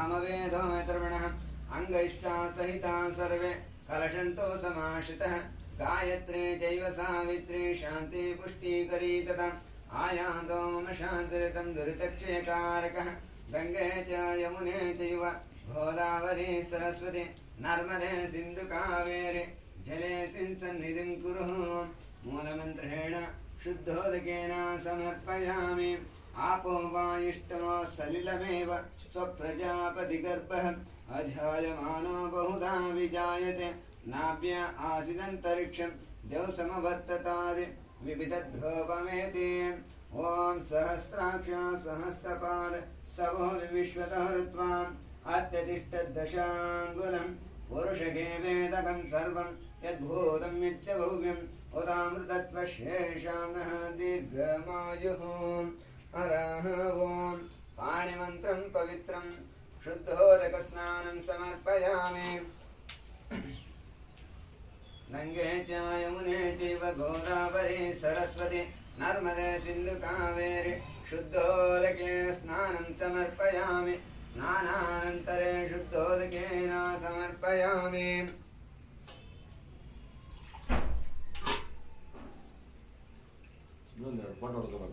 सामवेदो द्रविणः अंगैश्चा सहिता सर्वे कलशन्तो समाश्रितः गायत्री चैव सावित्री शान्ति पुष्टिकरी तथा आयान्तो मम शान्तिरितं दुरितक्षयकारकः गंगे च यमुने चैव गोदावरी सरस्वती नर्मदे सिन्धु कावेरी जलेऽस्मिन् सन्निधिं कुरु मूलमन्त्रेण शुद्धोदकेन समर्पयामि आपो वायुष्टो सलिलमेव स्वप्रजापतिगर्भः अजायमानो बहुधा विजायते नाभ्य आसीदन्तरिक्षं द्यौसमवर्ततादि विविधध्रुवमेति ॐ सहस्राक्ष सहस्रपाद सवो विश्वतः ऋत्वाम् अत्यतिष्ठद्दशाङ्गुलं पुरुषगे वेदकं सर्वं यद्भूतं यच्च भव्यम् उदामृतत्वशेषां नः दीर्घमायुः हरः ॐ पाणिमन्त्रं पवित्रं शुद्धोदकस्नानं समर्पयामि गंगे च यमुने चैव गोदावरी सरस्वती नर्मदे सिन्धु कावेरी शुद्धोदके स्नानं समर्पयामि स्नानानन्तरे शुद्धोदकेन समर्पयामि फोटो